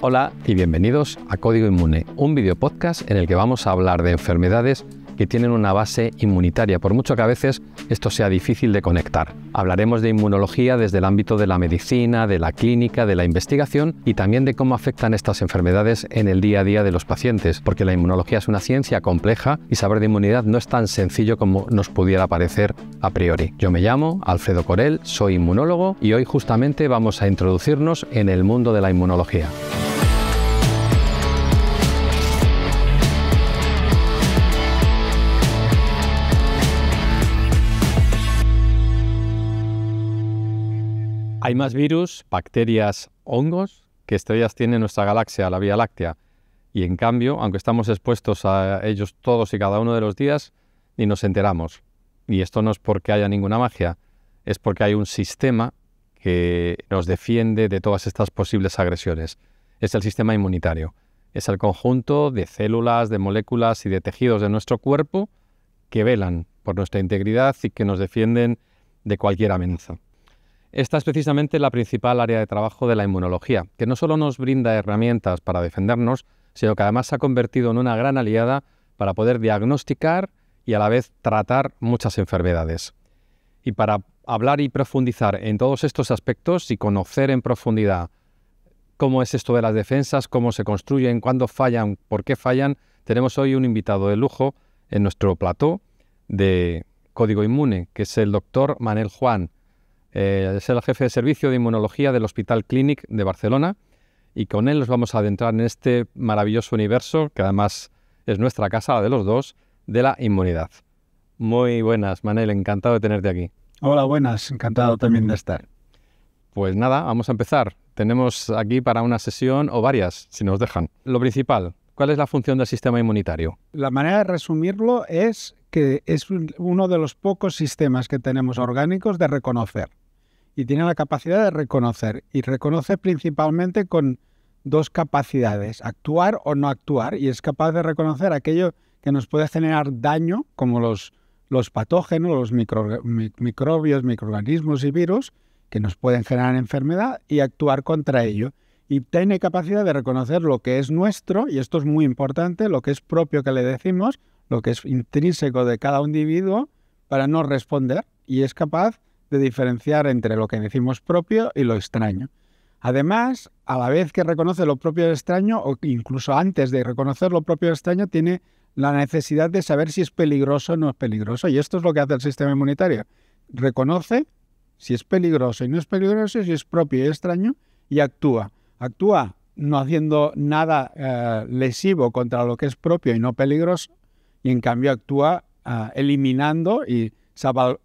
Hola y bienvenidos a Código Inmune, un videopodcast en el que vamos a hablar de enfermedades que tienen una base inmunitaria, por mucho que a veces esto sea difícil de conectar. Hablaremos de inmunología desde el ámbito de la medicina, de la clínica, de la investigación y también de cómo afectan estas enfermedades en el día a día de los pacientes, porque la inmunología es una ciencia compleja y saber de inmunidad no es tan sencillo como nos pudiera parecer a priori. Yo me llamo Alfredo Corel, soy inmunólogo y hoy justamente vamos a introducirnos en el mundo de la inmunología. Hay más virus, bacterias, hongos que estrellas tiene nuestra galaxia, la Vía Láctea. Y en cambio, aunque estamos expuestos a ellos todos y cada uno de los días, ni nos enteramos. Y esto no es porque haya ninguna magia, es porque hay un sistema que nos defiende de todas estas posibles agresiones. Es el sistema inmunitario. Es el conjunto de células, de moléculas y de tejidos de nuestro cuerpo que velan por nuestra integridad y que nos defienden de cualquier amenaza. Esta es precisamente la principal área de trabajo de la inmunología, que no solo nos brinda herramientas para defendernos, sino que además se ha convertido en una gran aliada para poder diagnosticar y a la vez tratar muchas enfermedades. Y para hablar y profundizar en todos estos aspectos y conocer en profundidad cómo es esto de las defensas, cómo se construyen, cuándo fallan, por qué fallan, tenemos hoy un invitado de lujo en nuestro plató de Código Inmune, que es el doctor Manel Juan. Es el jefe de servicio de inmunología del Hospital Clínic de Barcelona y con él nos vamos a adentrar en este maravilloso universo, que además es nuestra casa, la de los dos, de la inmunidad. Muy buenas, Manel, encantado de tenerte aquí. Hola, buenas, encantado también de estar. Pues nada, vamos a empezar. Tenemos aquí para una sesión o varias, si nos dejan. Lo principal, ¿cuál es la función del sistema inmunitario? La manera de resumirlo es que es uno de los pocos sistemas que tenemos orgánicos de reconocer. Y tiene la capacidad de reconocer. Y reconoce principalmente con dos capacidades, actuar o no actuar. Y es capaz de reconocer aquello que nos puede generar daño, como los patógenos, los microbios, microorganismos y virus, que nos pueden generar enfermedad, y actuar contra ello. Y tiene capacidad de reconocer lo que es nuestro, y esto es muy importante, lo que es propio que le decimos, lo que es intrínseco de cada individuo, para no responder, y es capaz de diferenciar entre lo que decimos propio y lo extraño. Además, a la vez que reconoce lo propio y extraño, o incluso antes de reconocer lo propio y extraño, tiene la necesidad de saber si es peligroso o no es peligroso, y esto es lo que hace el sistema inmunitario. Reconoce si es peligroso y no es peligroso, si es propio y extraño, y actúa. Actúa no haciendo nada lesivo contra lo que es propio y no peligroso, y en cambio actúa eliminando y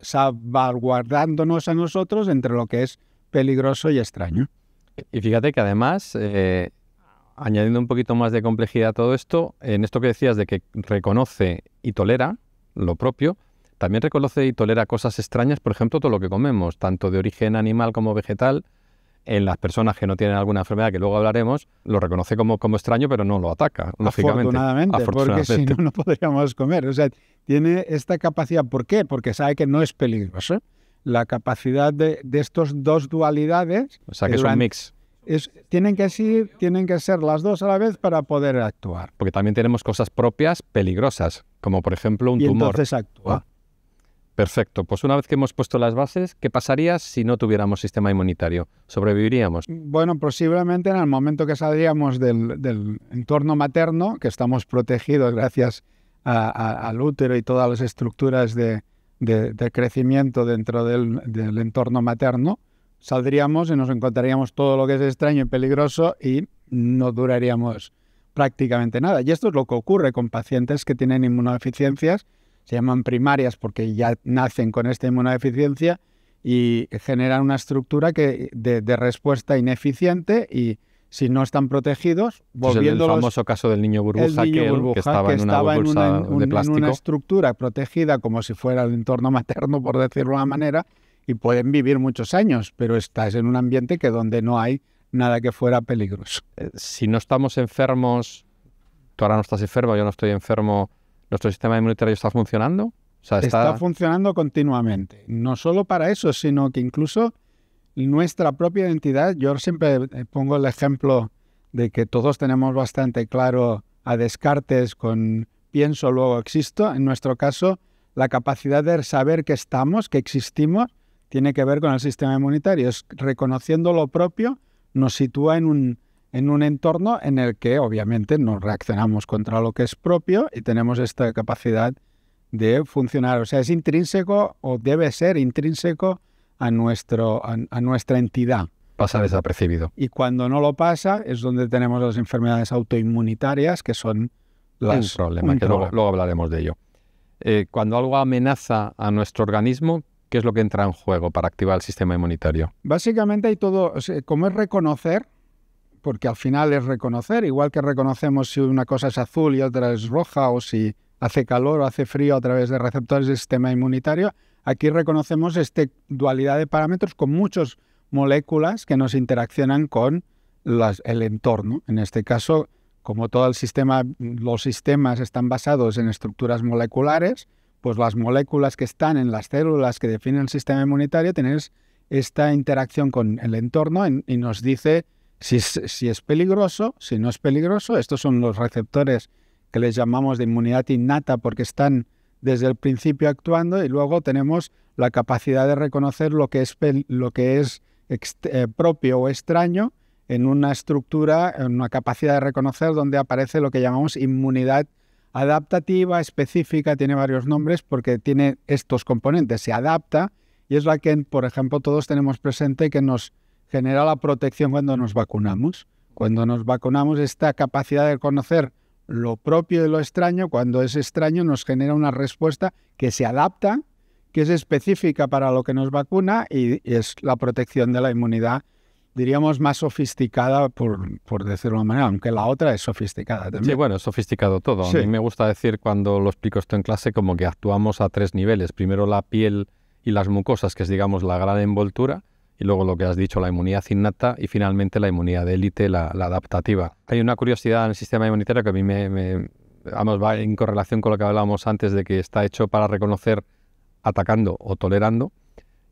salvaguardándonos a nosotros entre lo que es peligroso y extraño. Y fíjate que además, añadiendo un poquito más de complejidad a todo esto, en esto que decías de que reconoce y tolera lo propio, también reconoce y tolera cosas extrañas, por ejemplo, todo lo que comemos, tanto de origen animal como vegetal. En las personas que no tienen alguna enfermedad, que luego hablaremos, lo reconoce como extraño, pero no lo ataca, lógicamente. Afortunadamente, porque si no, no podríamos comer. O sea, tiene esta capacidad. ¿Por qué? Porque sabe que no es peligroso. La capacidad de estas dos dualidades... O sea, que es un mix. Tienen que ser las dos a la vez para poder actuar. Porque también tenemos cosas propias peligrosas, como por ejemplo un tumor. Y entonces actúa. Perfecto. Pues una vez que hemos puesto las bases, ¿qué pasaría si no tuviéramos sistema inmunitario? ¿Sobreviviríamos? Bueno, posiblemente en el momento que saldríamos del entorno materno, que estamos protegidos gracias al útero y todas las estructuras de crecimiento dentro del entorno materno, saldríamos y nos encontraríamos todo lo que es extraño y peligroso y no duraríamos prácticamente nada. Y esto es lo que ocurre con pacientes que tienen inmunodeficiencias. Se llaman primarias porque ya nacen con esta inmunodeficiencia y generan una estructura de respuesta ineficiente, y si no están protegidos, volviéndolos... El famoso caso del niño burbuja, que estaba en una estructura protegida como si fuera el entorno materno, por decirlo de una manera, y pueden vivir muchos años, pero estás en un ambiente donde no hay nada que fuera peligroso. Si no estamos enfermos, tú ahora no estás enfermo, yo no estoy enfermo... ¿Nuestro sistema inmunitario está funcionando? O sea, está funcionando continuamente. No solo para eso, sino que incluso nuestra propia identidad, yo siempre pongo el ejemplo de que todos tenemos bastante claro a Descartes con pienso, luego existo. En nuestro caso, la capacidad de saber que estamos, que existimos, tiene que ver con el sistema inmunitario. Es reconociendo lo propio, nos sitúa en un entorno en el que obviamente nos reaccionamos contra lo que es propio y tenemos esta capacidad de funcionar. O sea, es intrínseco o debe ser intrínseco a nuestra entidad. Pasa desapercibido. Y cuando no lo pasa es donde tenemos las enfermedades autoinmunitarias, que son un problema. Luego hablaremos de ello. Cuando algo amenaza a nuestro organismo, ¿qué es lo que entra en juego para activar el sistema inmunitario? Básicamente hay todo, o sea, como es reconocer, porque al final es reconocer, igual que reconocemos si una cosa es azul y otra es roja, o si hace calor o hace frío a través de receptores del sistema inmunitario, aquí reconocemos esta dualidad de parámetros con muchas moléculas que nos interaccionan con el entorno. En este caso, como todo el sistema, los sistemas están basados en estructuras moleculares, pues las moléculas que están en las células que definen el sistema inmunitario tienen esta interacción con el entorno y nos dice si es peligroso, si no es peligroso. Estos son los receptores que les llamamos de inmunidad innata porque están desde el principio actuando, y luego tenemos la capacidad de reconocer lo que es propio o extraño en una estructura, en una capacidad de reconocer donde aparece lo que llamamos inmunidad adaptativa, específica, tiene varios nombres porque tiene estos componentes, se adapta y es la que, por ejemplo, todos tenemos presente que nos genera la protección cuando nos vacunamos. Cuando nos vacunamos, esta capacidad de conocer lo propio y lo extraño, cuando es extraño nos genera una respuesta que se adapta, que es específica para lo que nos vacuna y es la protección de la inmunidad, diríamos, más sofisticada, por decirlo de una manera, aunque la otra es sofisticada también. Sí, bueno, es sofisticado todo. Sí. A mí me gusta decir, cuando lo explico esto en clase, como que actuamos a 3 niveles. Primero la piel y las mucosas, que es, digamos, la gran envoltura, y luego lo que has dicho, la inmunidad innata, y finalmente la inmunidad de élite, la adaptativa. Hay una curiosidad en el sistema inmunitario que a mí vamos, va en correlación con lo que hablábamos antes, de que está hecho para reconocer atacando o tolerando,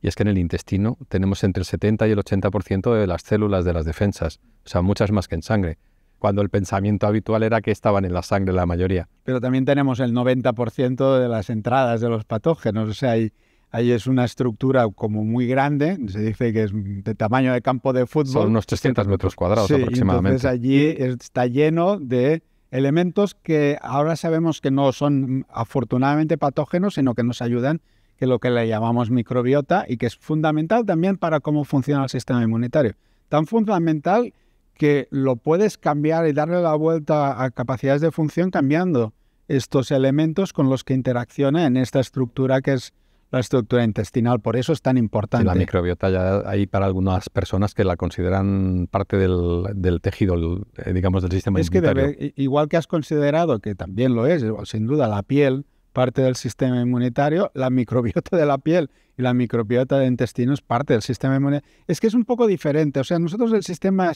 y es que en el intestino tenemos entre el 70 y el 80% de las células de las defensas, o sea, muchas más que en sangre, cuando el pensamiento habitual era que estaban en la sangre la mayoría. Pero también tenemos el 90% de las entradas de los patógenos, o sea, ahí es una estructura como muy grande, se dice que es de tamaño de campo de fútbol. Son unos 300 metros cuadrados, sí, aproximadamente. Entonces allí está lleno de elementos que ahora sabemos que no son afortunadamente patógenos, sino que nos ayudan, que es lo que le llamamos microbiota, y que es fundamental también para cómo funciona el sistema inmunitario. Tan fundamental que lo puedes cambiar y darle la vuelta a capacidades de función cambiando estos elementos con los que interacciona en esta estructura que es la estructura intestinal. Por eso es tan importante. Sí, la microbiota ya hay para algunas personas que la consideran parte del tejido, digamos, del sistema inmunitario. Es que igual que has considerado, que también lo es, sin duda, la piel, parte del sistema inmunitario, la microbiota de la piel y la microbiota del intestino es parte del sistema inmunitario. Es que es un poco diferente. O sea, nosotros el sistema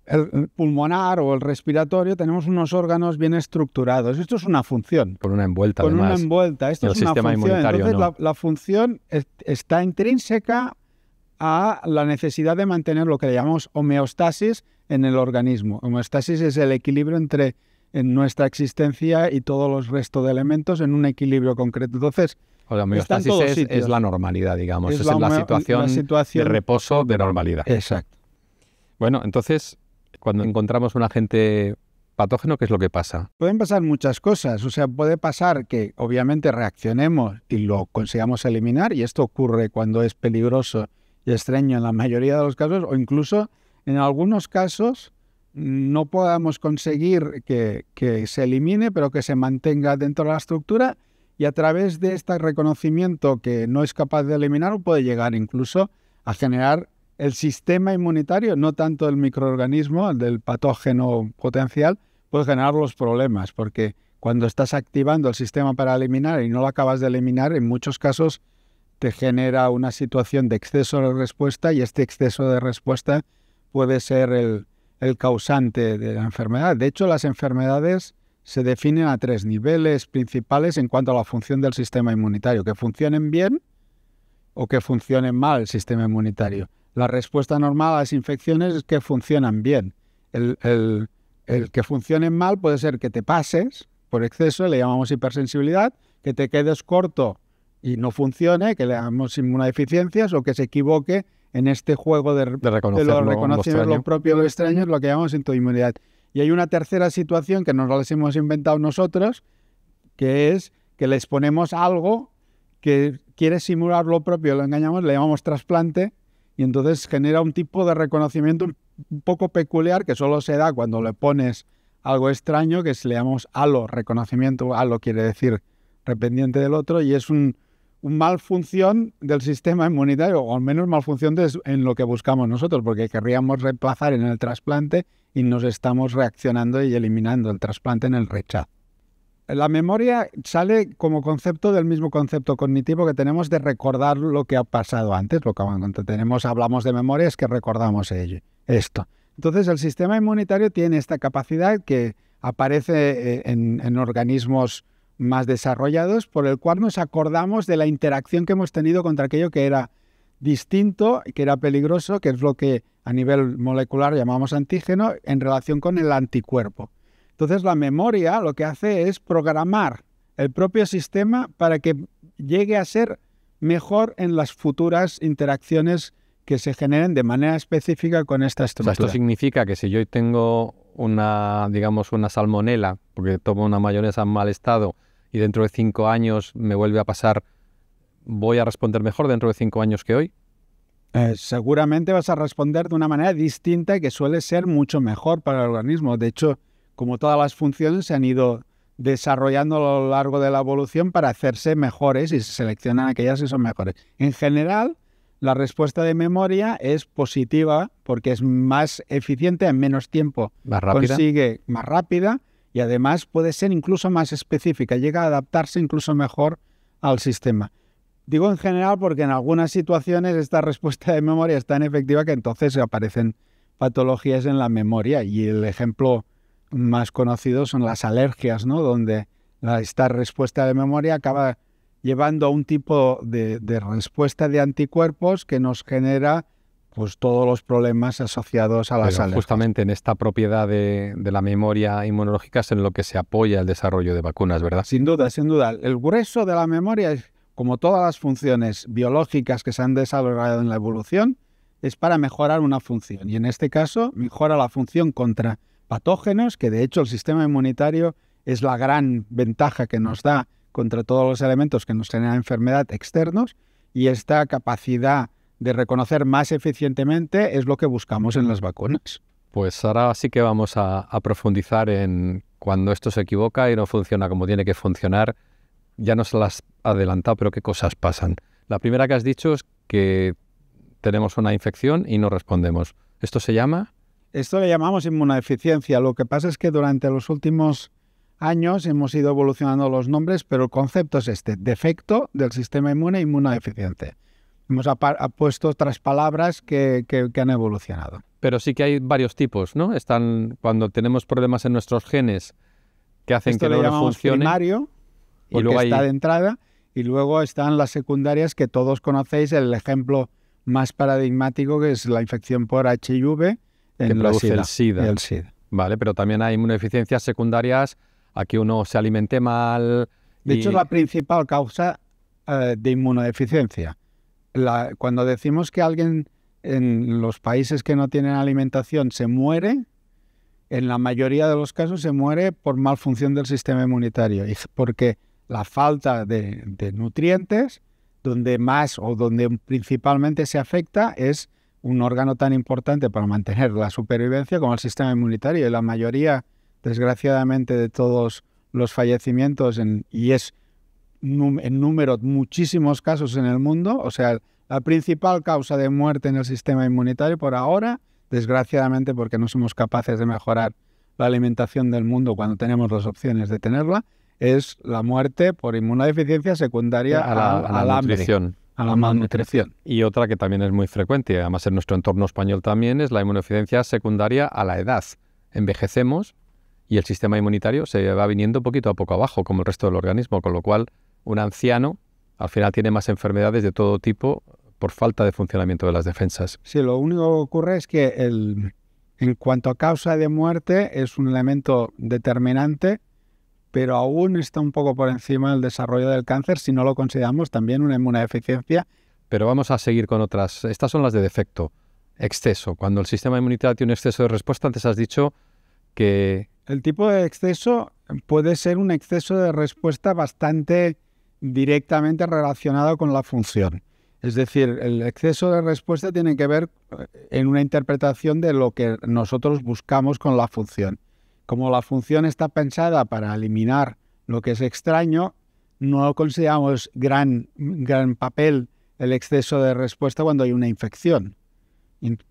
el pulmonar o el respiratorio tenemos unos órganos bien estructurados. Esto es una función. Con una envuelta, con además. Una envuelta. Esto es una función. Entonces, no. la función está intrínseca a la necesidad de mantener lo que le llamamos homeostasis en el organismo. Homeostasis es el equilibrio entre en nuestra existencia y todos los restos de elementos en un equilibrio concreto. Entonces, la homeostasis es la normalidad, digamos. Es la situación de reposo de normalidad. Exacto. Bueno, entonces, cuando encontramos un agente patógeno, ¿qué es lo que pasa? Pueden pasar muchas cosas. O sea, puede pasar que obviamente reaccionemos y lo consigamos eliminar, y esto ocurre cuando es peligroso y extraño en la mayoría de los casos, o incluso en algunos casos no podamos conseguir que se elimine, pero que se mantenga dentro de la estructura, y a través de este reconocimiento que no es capaz de eliminar, puede llegar incluso a generar el sistema inmunitario, no tanto el microorganismo, el del patógeno potencial, puede generar los problemas, porque cuando estás activando el sistema para eliminar y no lo acabas de eliminar, en muchos casos te genera una situación de exceso de respuesta, y este exceso de respuesta puede ser el causante de la enfermedad. De hecho, las enfermedades se definen a 3 niveles principales en cuanto a la función del sistema inmunitario: que funcionen bien o que funcione mal el sistema inmunitario. La respuesta normal a las infecciones es que funcionan bien. el que funcione mal puede ser que te pases por exceso, le llamamos hipersensibilidad, que te quedes corto y no funcione, que le llamamos inmunodeficiencias, o que se equivoque en este juego de reconocer lo propio y lo extraño, es lo que llamamos autoinmunidad. Y hay una tercera situación que nos las hemos inventado nosotros, que es que les ponemos algo que quiere simular lo propio, lo engañamos, le llamamos trasplante, y entonces genera un tipo de reconocimiento un poco peculiar que solo se da cuando le pones algo extraño, que le llamamos halo, reconocimiento. Halo quiere decir dependiente del otro, y es un malfunción del sistema inmunitario, o al menos malfunción en lo que buscamos nosotros, porque querríamos reemplazar en el trasplante y nos estamos reaccionando y eliminando el trasplante en el rechazo. La memoria sale como concepto del mismo concepto cognitivo que tenemos de recordar lo que ha pasado antes. Lo que cuando hablamos de memoria es que recordamos esto. Entonces el sistema inmunitario tiene esta capacidad que aparece en organismos más desarrollados, por el cual nos acordamos de la interacción que hemos tenido contra aquello que era distinto, que era peligroso, que es lo que a nivel molecular llamamos antígeno, en relación con el anticuerpo. Entonces la memoria lo que hace es programar el propio sistema para que llegue a ser mejor en las futuras interacciones que se generen de manera específica con esta estructura. O sea, esto significa que si yo tengo una salmonela, porque tomo una mayonesa en mal estado y dentro de 5 años me vuelve a pasar, ¿voy a responder mejor dentro de 5 años que hoy? Seguramente vas a responder de una manera distinta y que suele ser mucho mejor para el organismo. De hecho, como todas las funciones se han ido desarrollando a lo largo de la evolución para hacerse mejores y se seleccionan aquellas que son mejores. En general, la respuesta de memoria es positiva porque es más eficiente, en menos tiempo más rápida. Consigue más rápida y además puede ser incluso más específica, llega a adaptarse incluso mejor al sistema. Digo en general porque en algunas situaciones esta respuesta de memoria es tan efectiva que entonces aparecen patologías en la memoria, y el ejemplo más conocido son las alergias, ¿no? Donde esta respuesta de memoria acaba llevando a un tipo de respuesta de anticuerpos que nos genera pues todos los problemas asociados a las alergias. Justamente en esta propiedad de la memoria inmunológica es en lo que se apoya el desarrollo de vacunas, ¿verdad? Sin duda, sin duda. El grueso de la memoria es, como todas las funciones biológicas que se han desarrollado en la evolución, es para mejorar una función. Y en este caso, mejora la función contra patógenos, que de hecho el sistema inmunitario es la gran ventaja que nos da contra todos los elementos que nos generan enfermedad externos, y esta capacidad de reconocer más eficientemente es lo que buscamos en las vacunas. Pues ahora sí que vamos a profundizar en cuando esto se equivoca y no funciona como tiene que funcionar. Ya nos lo has adelantado, pero ¿qué cosas pasan? La primera que has dicho es que tenemos una infección y no respondemos. ¿Esto se llama? Esto le llamamos inmunodeficiencia. Lo que pasa es que durante los últimos años hemos ido evolucionando los nombres, pero el concepto es este: defecto del sistema inmune, inmunodeficiente. Hemos puesto otras palabras que han evolucionado. Pero sí que hay varios tipos, ¿no? Están cuando tenemos problemas en nuestros genes que hacen que no funcionen. Primario, porque luego está de entrada, y luego están las secundarias que todos conocéis. El ejemplo más paradigmático que es la infección por HIV que produce el SIDA. Vale, pero también hay inmunodeficiencias secundarias a que uno se alimente mal. De hecho, es la principal causa de inmunodeficiencia. Cuando decimos que alguien en los países que no tienen alimentación se muere, en la mayoría de los casos se muere por malfunción del sistema inmunitario, y porque la falta de nutrientes, donde principalmente se afecta, es un órgano tan importante para mantener la supervivencia como el sistema inmunitario. Y la mayoría, desgraciadamente, de todos los fallecimientos, y es en número muchísimos casos en el mundo, o sea, la principal causa de muerte en el sistema inmunitario por ahora, desgraciadamente porque no somos capaces de mejorar la alimentación del mundo cuando tenemos las opciones de tenerla, es la muerte por inmunodeficiencia secundaria a la nutrición. A la malnutrición. Y otra que también es muy frecuente, además en nuestro entorno español también, es la inmunodeficiencia secundaria a la edad. Envejecemos y el sistema inmunitario se va viniendo poquito a poco abajo, como el resto del organismo, con lo cual un anciano al final tiene más enfermedades de todo tipo por falta de funcionamiento de las defensas. Sí, lo único que ocurre es que En cuanto a causa de muerte, es un elemento determinante, pero aún está un poco por encima del desarrollo del cáncer si no lo consideramos también una inmunodeficiencia. Pero vamos a seguir con otras. Estas son las de defecto. Exceso. Cuando el sistema inmunitario tiene un exceso de respuesta, antes has dicho que... El tipo de exceso puede ser un exceso de respuesta bastante directamente relacionado con la función. Es decir, el exceso de respuesta tiene que ver en una interpretación de lo que nosotros buscamos con la función. Como la función está pensada para eliminar lo que es extraño, no consideramos gran papel el exceso de respuesta cuando hay una infección.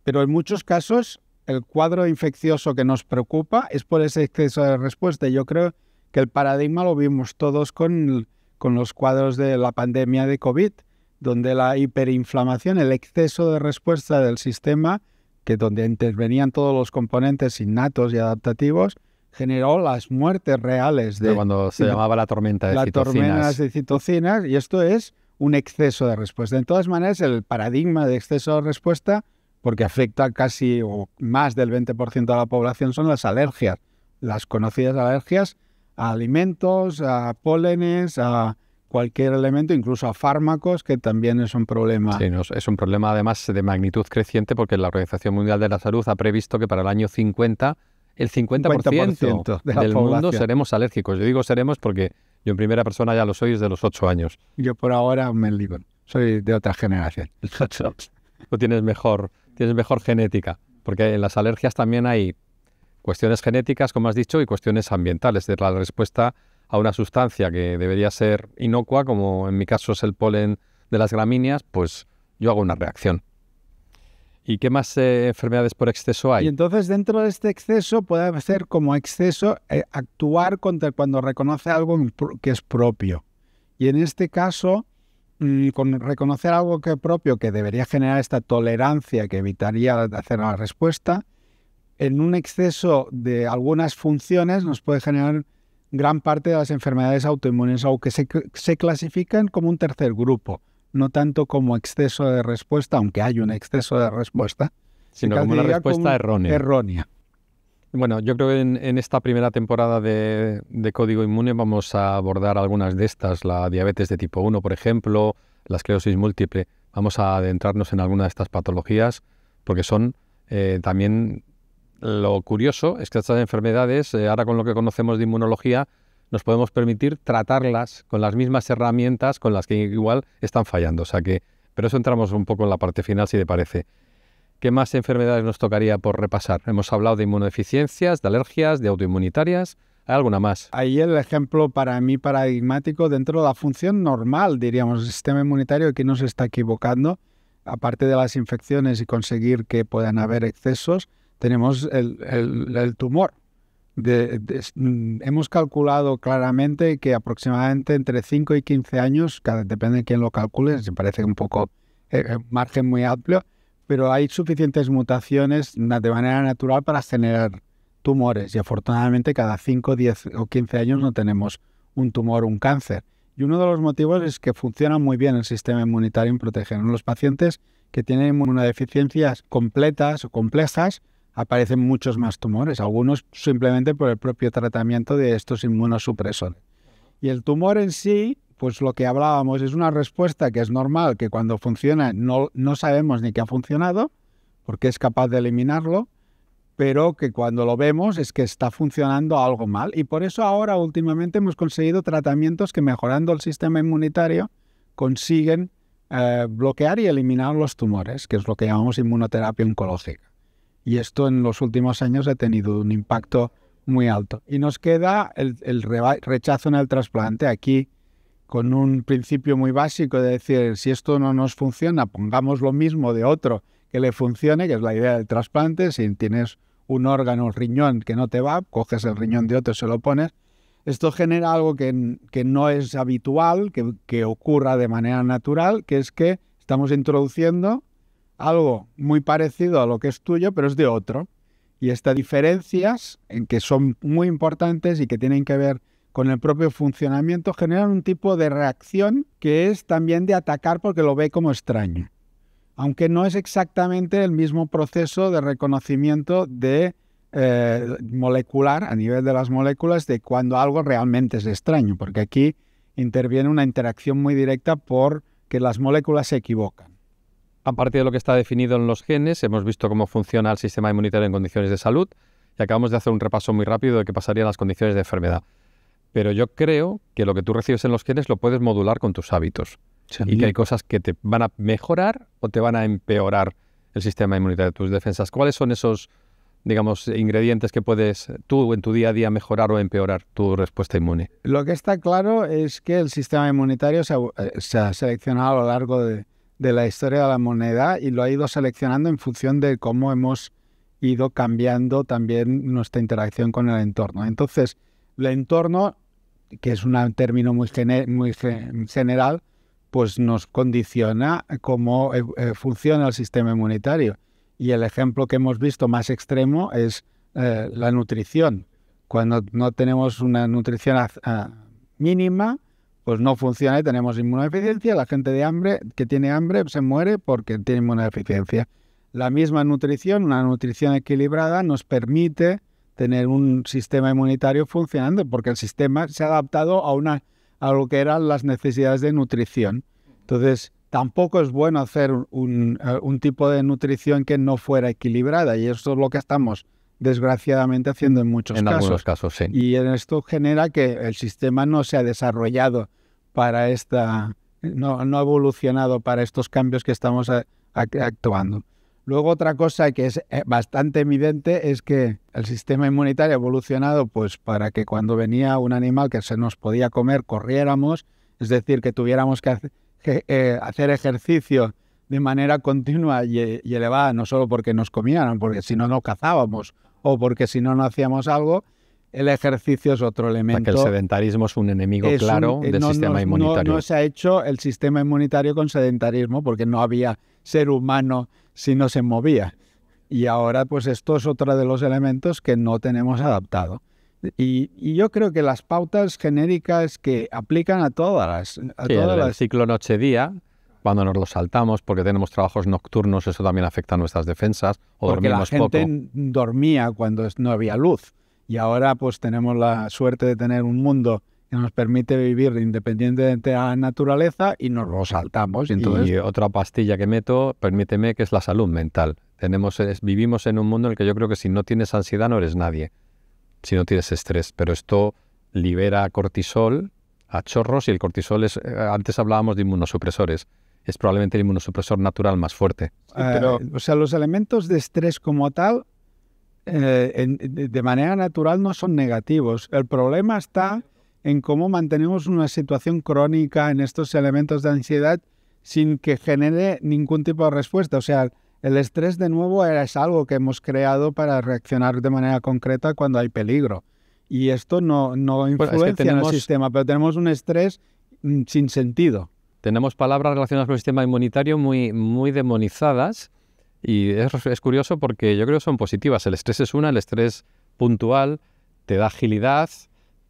Pero en muchos casos el cuadro infeccioso que nos preocupa es por ese exceso de respuesta. Yo creo que el paradigma lo vimos todos con los cuadros de la pandemia de COVID, donde la hiperinflamación, el exceso de respuesta del sistema, que donde intervenían todos los componentes innatos y adaptativos, generó las muertes reales de cuando se llamaba la tormenta de citocinas. La tormenta de citocinas, y esto es un exceso de respuesta. De todas maneras, el paradigma de exceso de respuesta, porque afecta casi o más del 20% de la población, son las alergias. Las conocidas alergias a alimentos, a pólenes, a cualquier elemento, incluso a fármacos, que también es un problema. Sí, es un problema además de magnitud creciente, porque la Organización Mundial de la Salud ha previsto que para el año 50 el 50% del mundo seremos alérgicos. Yo digo seremos porque yo en primera persona ya lo soy desde los 8 años. Yo por ahora me ligo. Soy de otra generación. Tú tienes mejor genética, porque en las alergias también hay cuestiones genéticas, como has dicho, y cuestiones ambientales, de la respuesta a una sustancia que debería ser inocua, como en mi caso es el polen de las gramíneas, pues yo hago una reacción. ¿Y qué más enfermedades por exceso hay? Y entonces dentro de este exceso puede ser como exceso actuar cuando reconoce algo que es propio. Y en este caso, con reconocer algo que es propio, que debería generar esta tolerancia que evitaría hacer la respuesta, en un exceso de algunas funciones nos puede generar gran parte de las enfermedades autoinmunes, aunque se clasifican como un tercer grupo. No tanto como exceso de respuesta, aunque hay un exceso de respuesta, sino como una respuesta errónea. Bueno, yo creo que en esta primera temporada de Código Inmune vamos a abordar algunas de estas, la diabetes de tipo 1, por ejemplo, la esclerosis múltiple. Vamos a adentrarnos en alguna de estas patologías, porque son también... Lo curioso es que estas enfermedades, ahora con lo que conocemos de inmunología, nos podemos permitir tratarlas con las mismas herramientas con las que igual están fallando. O sea que, pero eso entramos un poco en la parte final, si te parece. ¿Qué más enfermedades nos tocaría por repasar? Hemos hablado de inmunodeficiencias, de alergias, de autoinmunitarias. ¿Hay alguna más? Ahí el ejemplo para mí paradigmático dentro de la función normal, diríamos, el sistema inmunitario que no se está equivocando, aparte de las infecciones y conseguir que puedan haber excesos, tenemos el tumor. Hemos calculado claramente que aproximadamente entre 5 y 15 años, depende de quién lo calcule, se parece un poco un margen muy amplio, pero hay suficientes mutaciones de manera natural para generar tumores y afortunadamente cada 5, 10 o 15 años no tenemos un tumor, un cáncer. Y uno de los motivos es que funciona muy bien el sistema inmunitario en proteger. En los pacientes que tienen inmunodeficiencias completas o complejas, aparecen muchos más tumores, algunos simplemente por el propio tratamiento de estos inmunosupresores. Y el tumor en sí, pues lo que hablábamos, es una respuesta que es normal, que cuando funciona no sabemos ni que ha funcionado, porque es capaz de eliminarlo, pero que cuando lo vemos es que está funcionando algo mal. Y por eso ahora últimamente hemos conseguido tratamientos que mejorando el sistema inmunitario consiguen bloquear y eliminar los tumores, que es lo que llamamos inmunoterapia oncológica. Y esto en los últimos años ha tenido un impacto muy alto. Y nos queda el rechazo en el trasplante. Aquí, con un principio muy básico de decir, si esto no nos funciona, pongamos lo mismo de otro que le funcione, que es la idea del trasplante. Si tienes un órgano, el riñón, que no te va, coges el riñón de otro y se lo pones. Esto genera algo que no es habitual, que ocurra de manera natural, que es que estamos introduciendo algo muy parecido a lo que es tuyo, pero es de otro. Y estas diferencias, en que son muy importantes y que tienen que ver con el propio funcionamiento, generan un tipo de reacción que es también de atacar porque lo ve como extraño. aunque no es exactamente el mismo proceso de reconocimiento de molecular, a nivel de las moléculas, de cuando algo realmente es extraño, porque aquí interviene una interacción muy directa porque las moléculas se equivocan. Aparte de lo que está definido en los genes, hemos visto cómo funciona el sistema inmunitario en condiciones de salud y acabamos de hacer un repaso muy rápido de qué pasaría en las condiciones de enfermedad. Pero yo creo que lo que tú recibes en los genes lo puedes modular con tus hábitos. Sí. Y que hay cosas que te van a mejorar o te van a empeorar el sistema inmunitario, tus defensas. ¿Cuáles son esos, digamos, ingredientes que puedes tú en tu día a día mejorar o empeorar tu respuesta inmune? Lo que está claro es que el sistema inmunitario se ha seleccionado a lo largo de la historia de la humanidad y lo ha ido seleccionando en función de cómo hemos ido cambiando también nuestra interacción con el entorno. Entonces, el entorno, que es un término muy general, pues nos condiciona cómo funciona el sistema inmunitario. Y el ejemplo que hemos visto más extremo es la nutrición. Cuando no tenemos una nutrición mínima, pues no funciona y tenemos inmunodeficiencia. La gente que tiene hambre se muere porque tiene inmunodeficiencia. La misma nutrición, una nutrición equilibrada, nos permite tener un sistema inmunitario funcionando porque el sistema se ha adaptado a lo que eran las necesidades de nutrición. Entonces, tampoco es bueno hacer un tipo de nutrición que no fuera equilibrada y eso es lo que estamos desgraciadamente haciendo en muchos casos. En algunos casos, sí. Y esto genera que el sistema no se ha desarrollado para no ha evolucionado para estos cambios que estamos actuando. Luego otra cosa que es bastante evidente es que el sistema inmunitario ha evolucionado pues para que cuando venía un animal que se nos podía comer corriéramos, es decir, que tuviéramos que hacer ejercicio de manera continua y elevada, no solo porque nos comieran, porque si no, no cazábamos o porque si no, no hacíamos algo. El ejercicio es otro elemento. Porque el sedentarismo es un enemigo claro del sistema inmunitario. No se ha hecho el sistema inmunitario con sedentarismo porque no había ser humano si no se movía. Y ahora pues esto es otro de los elementos que no tenemos adaptado. Y yo creo que las pautas genéricas que aplican a todas las... El ciclo noche-día, cuando nos lo saltamos porque tenemos trabajos nocturnos, eso también afecta a nuestras defensas. O porque dormimos la gente poco. Dormía cuando no había luz. Y ahora pues tenemos la suerte de tener un mundo que nos permite vivir independientemente de la naturaleza y nos lo saltamos. Y otra pastilla que meto, permíteme, que es la salud mental. Vivimos en un mundo en el que yo creo que si no tienes ansiedad no eres nadie, si no tienes estrés. Pero esto libera cortisol a chorros y el cortisol es... antes hablábamos de inmunosupresores. Es probablemente el inmunosupresor natural más fuerte. O sea, los elementos de estrés como tal... de manera natural no son negativos. El problema está en cómo mantenemos una situación crónica en estos elementos de ansiedad sin que genere ningún tipo de respuesta. O sea, el estrés de nuevo es algo que hemos creado para reaccionar de manera concreta cuando hay peligro. Y esto no influencia en el sistema, pero tenemos un estrés sin sentido. Tenemos palabras relacionadas con el sistema inmunitario muy, muy demonizadas. Y es curioso porque yo creo que son positivas. El estrés es el estrés puntual te da agilidad,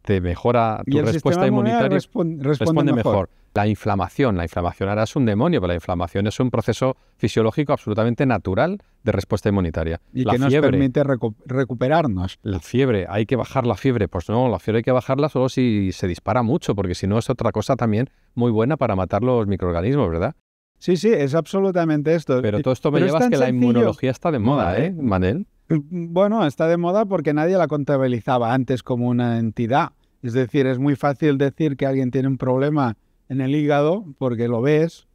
te mejora tu respuesta inmunitaria, responde mejor. La inflamación ahora es un demonio, pero la inflamación es un proceso fisiológico absolutamente natural de respuesta inmunitaria. Y que nos permite recuperarnos. La fiebre, hay que bajar la fiebre. Pues no, la fiebre hay que bajarla solo si se dispara mucho, porque si no es otra cosa también muy buena para matar los microorganismos, ¿verdad? Sí, es absolutamente esto. Pero todo esto me lleva a que la inmunología está de moda, ¿eh, Manel? Bueno, está de moda porque nadie la contabilizaba antes como una entidad. Es decir, es muy fácil decir que alguien tiene un problema en el hígado porque lo ves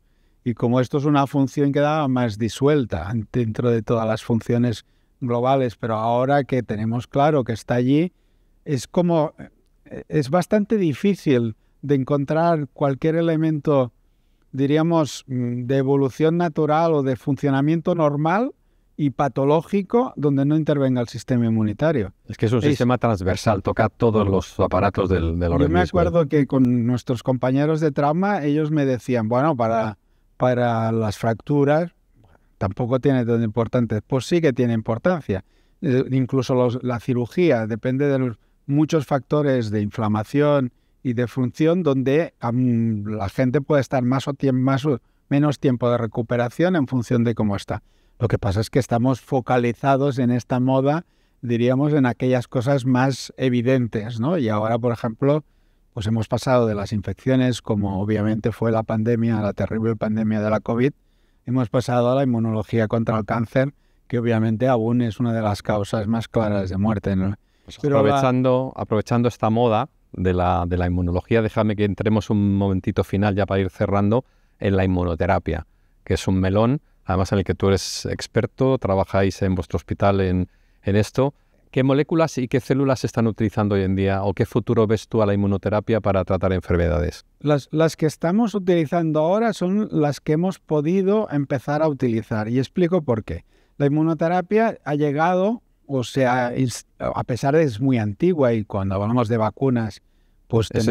y como esto es una función que da más disuelta dentro de todas las funciones globales, pero ahora que tenemos claro que está allí, es bastante difícil de encontrar cualquier elemento, diríamos, de evolución natural o de funcionamiento normal y patológico donde no intervenga el sistema inmunitario. Es que es un sistema transversal, toca todos los aparatos del organismo. Yo me acuerdo que con nuestros compañeros de trauma, ellos me decían, bueno, para las fracturas tampoco tiene tan importancia. Pues sí que tiene importancia. Incluso la cirugía depende de muchos factores de inflamación y de función donde la gente puede estar más menos tiempo de recuperación en función de cómo está. Lo que pasa es que estamos focalizados en esta moda, diríamos, en aquellas cosas más evidentes, ¿no? Y ahora, por ejemplo, pues hemos pasado de las infecciones, como obviamente fue la pandemia, la terrible pandemia de la COVID, hemos pasado a la inmunología contra el cáncer, que obviamente aún es una de las causas más claras de muerte, ¿no? Pues aprovechando esta moda de la inmunología, déjame que entremos un momentito final ya para ir cerrando en la inmunoterapia, que es un melón, además en el que tú eres experto, trabajáis en vuestro hospital en esto. ¿Qué moléculas y qué células se están utilizando hoy en día o qué futuro ves tú a la inmunoterapia para tratar enfermedades? Las que estamos utilizando ahora son las que hemos podido empezar a utilizar y explico por qué. La inmunoterapia ha llegado, o sea, a pesar de que es muy antigua y cuando hablamos de vacunas, pues tenemos...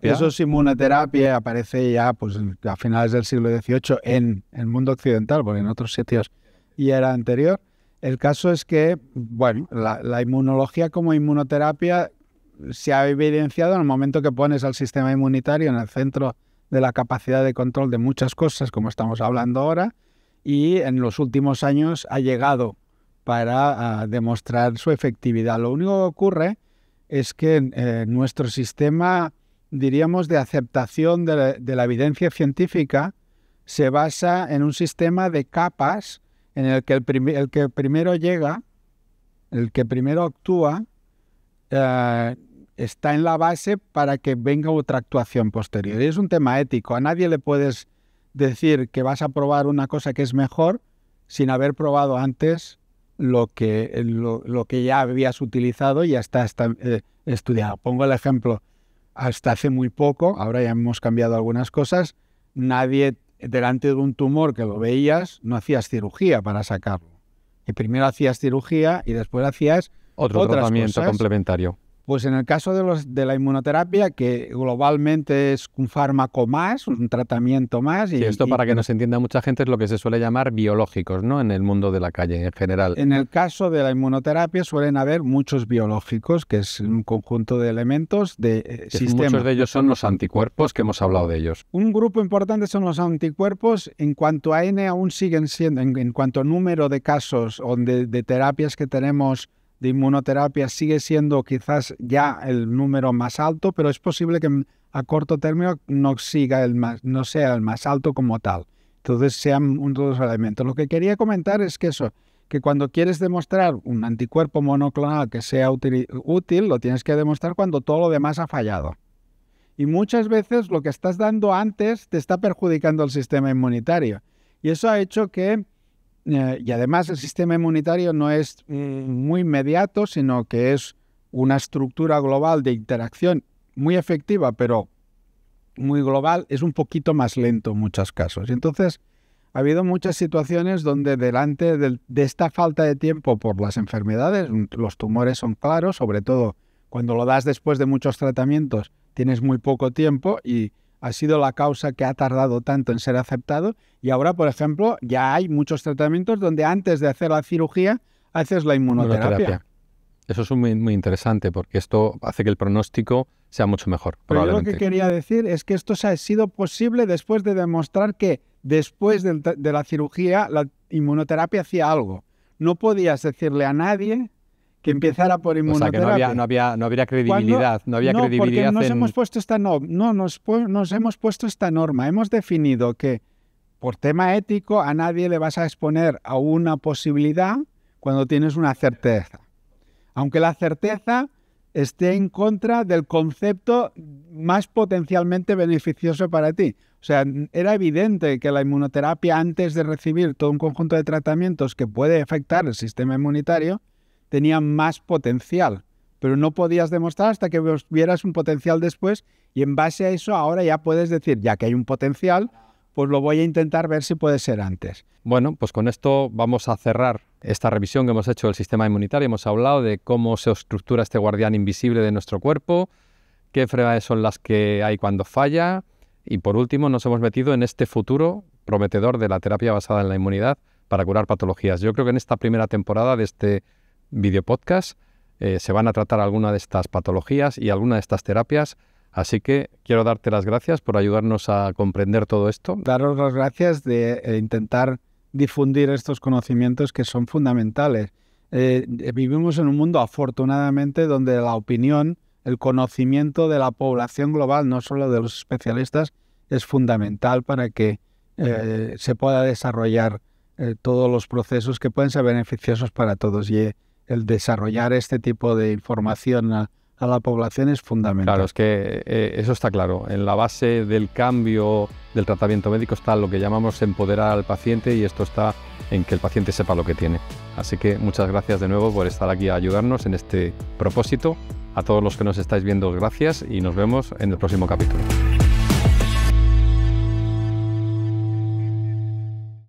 Eso es inmunoterapia, aparece ya pues, a finales del siglo XVIII en el mundo occidental, porque en otros sitios ya era anterior. El caso es que, bueno, la inmunología como inmunoterapia se ha evidenciado en el momento que pones al sistema inmunitario en el centro de la capacidad de control de muchas cosas, como estamos hablando ahora, y en los últimos años ha llegado para demostrar su efectividad. Lo único que ocurre es que nuestro sistema, diríamos, de aceptación de la evidencia científica se basa en un sistema de capas en el que el que primero llega, el que primero actúa, está en la base para que venga otra actuación posterior. Y es un tema ético. A nadie le puedes decir que vas a probar una cosa que es mejor sin haber probado antes lo que ya habías utilizado y ya está estudiado. Pongo el ejemplo, hasta hace muy poco, ahora ya hemos cambiado algunas cosas, nadie delante de un tumor que lo veías, no hacías cirugía para sacarlo. Y primero hacías cirugía y después hacías otro tratamiento complementario. Pues en el caso de la inmunoterapia, que globalmente es un fármaco más, un tratamiento más... Sí, esto para que nos entienda mucha gente es lo que se suele llamar biológicos, ¿no? En el mundo de la calle en general. En el caso de la inmunoterapia suelen haber muchos biológicos, que es un conjunto de elementos de sistema. Muchos de ellos son los anticuerpos, que hemos hablado de ellos. Un grupo importante son los anticuerpos. En cuanto a N aún siguen siendo, en cuanto a número de casos o de terapias que tenemos de inmunoterapia, sigue siendo quizás ya el número más alto, pero es posible que a corto término no sea el más alto como tal. Entonces sean uno de los elementos. Lo que quería comentar es que cuando quieres demostrar un anticuerpo monoclonal que sea útil, lo tienes que demostrar cuando todo lo demás ha fallado. Y muchas veces lo que estás dando antes te está perjudicando el sistema inmunitario. Y eso ha hecho que y además el sistema inmunitario no es muy inmediato, sino que es una estructura global de interacción muy efectiva, pero muy global, es un poquito más lento en muchos casos. Y entonces ha habido muchas situaciones donde delante de esta falta de tiempo por las enfermedades, los tumores son claros, sobre todo cuando lo das después de muchos tratamientos, tienes muy poco tiempo y ha sido la causa que ha tardado tanto en ser aceptado. Y ahora, por ejemplo, ya hay muchos tratamientos donde antes de hacer la cirugía haces la inmunoterapia. Eso es muy, muy interesante porque esto hace que el pronóstico sea mucho mejor. Pero yo lo que quería decir es que esto ha sido posible después de demostrar que después de la cirugía la inmunoterapia hacía algo. No podías decirle a nadie que empezara por inmunoterapia. O sea, que no habría credibilidad. Porque nos hemos puesto esta norma. Hemos definido que por tema ético a nadie le vas a exponer a una posibilidad cuando tienes una certeza. Aunque la certeza esté en contra del concepto más potencialmente beneficioso para ti. O sea, era evidente que la inmunoterapia, antes de recibir todo un conjunto de tratamientos que puede afectar el sistema inmunitario, tenía más potencial, pero no podías demostrar hasta que vieras un potencial después y en base a eso ahora ya puedes decir, ya que hay un potencial, pues lo voy a intentar ver si puede ser antes. Bueno, pues con esto vamos a cerrar esta revisión que hemos hecho del sistema inmunitario. Hemos hablado de cómo se estructura este guardián invisible de nuestro cuerpo, qué enfermedades son las que hay cuando falla y por último nos hemos metido en este futuro prometedor de la terapia basada en la inmunidad para curar patologías. Yo creo que en esta primera temporada de este video podcast se van a tratar alguna de estas patologías y alguna de estas terapias Así que quiero darte las gracias por ayudarnos a comprender todo esto. Daros las gracias de intentar difundir estos conocimientos que son fundamentales. Vivimos en un mundo, afortunadamente, donde la opinión, el conocimiento de la población global, no solo de los especialistas, es fundamental para que se pueda desarrollar todos los procesos que pueden ser beneficiosos para todos. Y el desarrollar este tipo de información a la población es fundamental. Claro, es que eso está claro. En la base del cambio del tratamiento médico está lo que llamamos empoderar al paciente, y esto está en que el paciente sepa lo que tiene. Así que muchas gracias de nuevo por estar aquí a ayudarnos en este propósito. A todos los que nos estáis viendo, gracias, y nos vemos en el próximo capítulo.